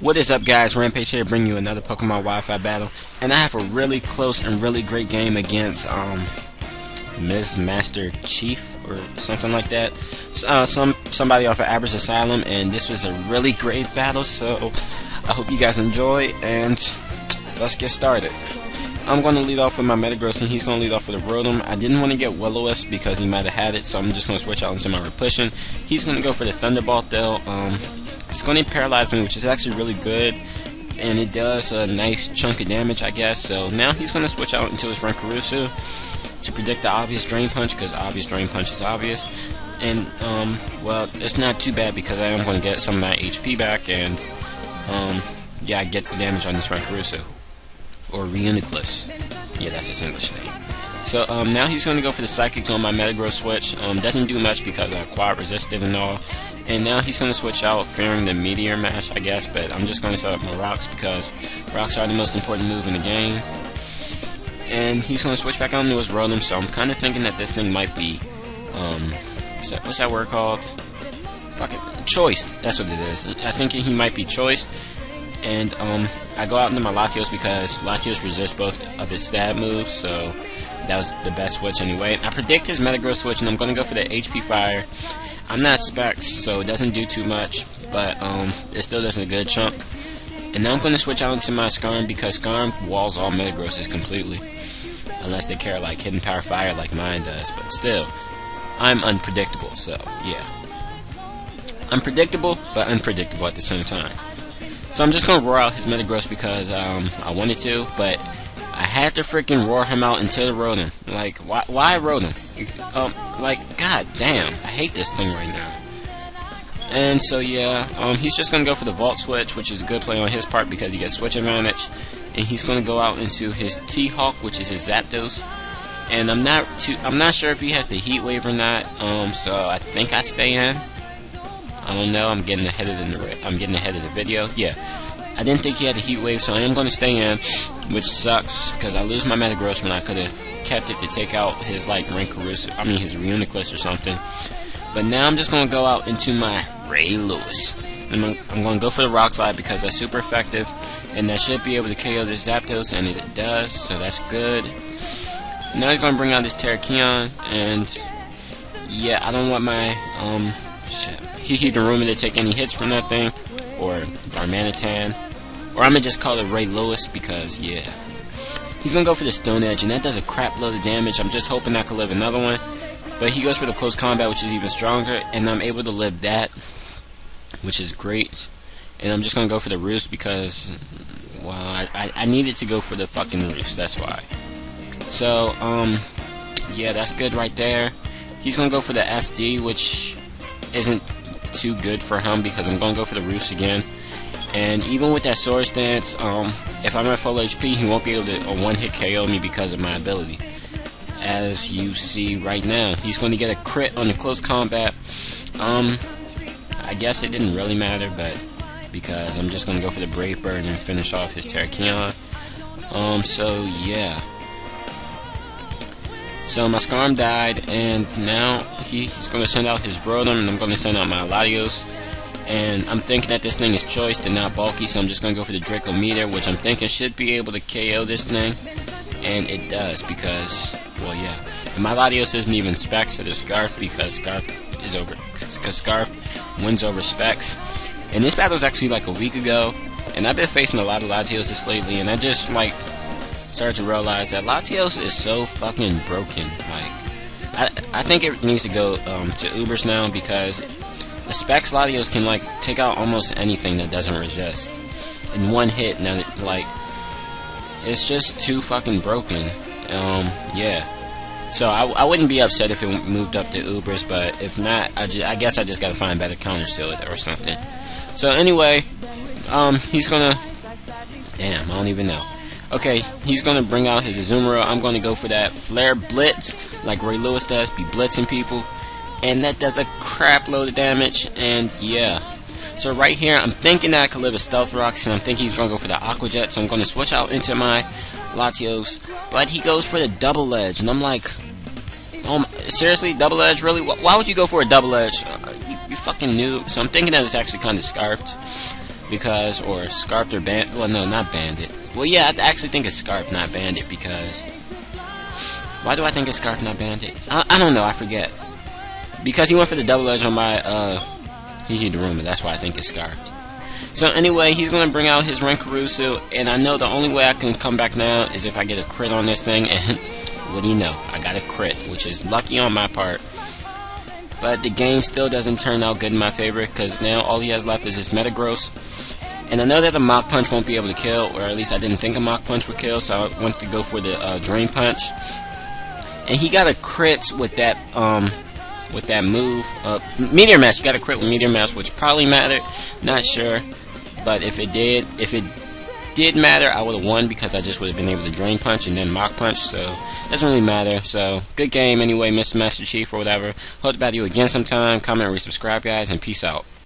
What is up, guys? Rampage here, bringing you another Pokemon Wi-Fi battle, and I have a really close and really great game against Msmaterch33f or something like that. Somebody off of Aber's Asylum, and this was a really great battle. So I hope you guys enjoy, and let's get started. I'm going to lead off with my Metagross, and he's going to lead off with a Rotom. I didn't want to get Will-O-Wisp because he might have had it, so I'm just going to switch out into my Repushin. He's going to go for the Thunderbolt, though. It's going to paralyze me, which is actually really good, and it does a nice chunk of damage, I guess. So now he's going to switch out into his Rankarusu to predict the obvious Drain Punch, because obvious Drain Punch is obvious. And, well, it's not too bad because I am going to get some of my HP back, and, yeah, I get the damage on this Rankarusu. Or Reuniclus. Yeah, that's his English name. So, now he's going to go for the Psychic on my Metagross switch. Doesn't do much because I quad resisted and all. And now he's going to switch out, fearing the Meteor Mash, I guess. But I'm just going to set up my Rocks because Rocks are the most important move in the game. And he's going to switch back out into his Rotom. So I'm kind of thinking that this thing might be, what's that word called? Fuck it. Choiced. That's what it is. I think he might be choiced. And I go out into my Latios because Latios resists both of his stab moves, so that was the best switch anyway. I predict his Metagross switch, and I'm going to go for the HP Fire. I'm not Specs, so it doesn't do too much, but it still does a good chunk. And now I'm going to switch out into my Skarm because Skarm walls all Metagrosses completely, unless they care like Hidden Power Fire like mine does. But still, I'm unpredictable, so yeah. I'm predictable, but unpredictable at the same time. So I'm just going to roar out his Metagross because I wanted to, but I had to freaking roar him out into the Rotom. Like, why Rotom? Like, god damn, I hate this thing right now. And so yeah, he's just going to go for the Volt Switch, which is a good play on his part because he gets switch advantage. And he's going to go out into his T-Hawk, which is his Zapdos. And I'm not sure if he has the Heat Wave or not. So I think I stay in. I don't know. I'm getting ahead of the video. Yeah, I didn't think he had a Heat Wave, so I am going to stay in, which sucks because I lose my Metagross when I could have kept it to take out his like Rankarusu. I mean his Reuniclus or something. But now I'm just going to go out into my Ray Lewis. I'm going to go for the Rock Slide because that's super effective, and that should be able to KO this Zapdos, and it does. So that's good. Now he's going to bring out this Terrakion, and yeah, I don't want my Daruma to take any hits from that thing, or Darmanitan, or I'm gonna just call it Ray Lewis because yeah, he's gonna go for the Stone Edge, and that does a crap load of damage. I'm just hoping I can live another one, but he goes for the Close Combat, which is even stronger, and I'm able to live that, which is great. And I'm just gonna go for the Roost because, well, I needed to go for the fucking Roost. That's why. So yeah, that's good right there. He's gonna go for the SD, which isn't too good for him because I'm going to go for the Roost again. And even with that Sword Stance, if I'm at full HP, he won't be able to one-hit KO me because of my ability. As you see right now, he's going to get a crit on the Close Combat. I guess it didn't really matter, but because I'm just going to go for the Brave Bird and finish off his Terrakion. So yeah. So my Skarm died, and now he's going to send out his Rotom, and I'm going to send out my Latios. And I'm thinking that this thing is choiced and not bulky, so I'm just going to go for the Draco Meteor, which I'm thinking should be able to KO this thing. And it does, because, well, yeah. And my Latios isn't even Specs to the Scarf, because Scarf wins over Specs. And this battle was actually like a week ago, and I've been facing a lot of Latios lately, and I just, like, started to realize that Latios is so fucking broken. Like, I think it needs to go to Ubers now because the Specs Latios can like take out almost anything that doesn't resist in one hit. Now, like, it's just too fucking broken. Yeah. So I wouldn't be upset if it moved up to Ubers, but if not, I guess I just gotta find better counters to it or something. So anyway, he's gonna. Damn, I don't even know. Okay, he's going to bring out his Azumarill. I'm going to go for that Flare Blitz, like Ray Lewis does, be blitzing people. And that does a crap load of damage, and yeah. So right here, I'm thinking that I could live a Stealth Rocks, and I'm thinking he's going to go for the Aqua Jet, so I'm going to switch out into my Latios. But he goes for the Double Edge, and I'm like, oh, seriously, Double Edge, really? Why would you go for a Double Edge? You fucking noob. So I'm thinking that it's actually kind of scarfed. because, or Scarped or Bandit. Well, no, not Bandit. Well, yeah, I actually think it's Scarped, not Bandit, because why do I think it's Scarped, not Bandit? I don't know, I forget. Because he went for the double edge on my he hit the room, and that's why I think it's Scarped. So anyway, he's gonna bring out his Renkarusu, and I know the only way I can come back now is if I get a crit on this thing, and what do you know? I got a crit, which is lucky on my part. But the game still doesn't turn out good in my favor, because now all he has left is his Metagross. And I know that the Mach Punch won't be able to kill, or at least I didn't think a Mach Punch would kill, so I went to go for the Drain Punch. And he got a crit with that move. Meteor Mash, he got a crit with Meteor Mash, which probably mattered. Not sure. But if it did matter, I would have won, because I just would have been able to Drain Punch and then Mach Punch, so it doesn't really matter. So, good game anyway, Mr. Master Chief or whatever. Hope to battle you again sometime. Comment, resubscribe, guys, and peace out.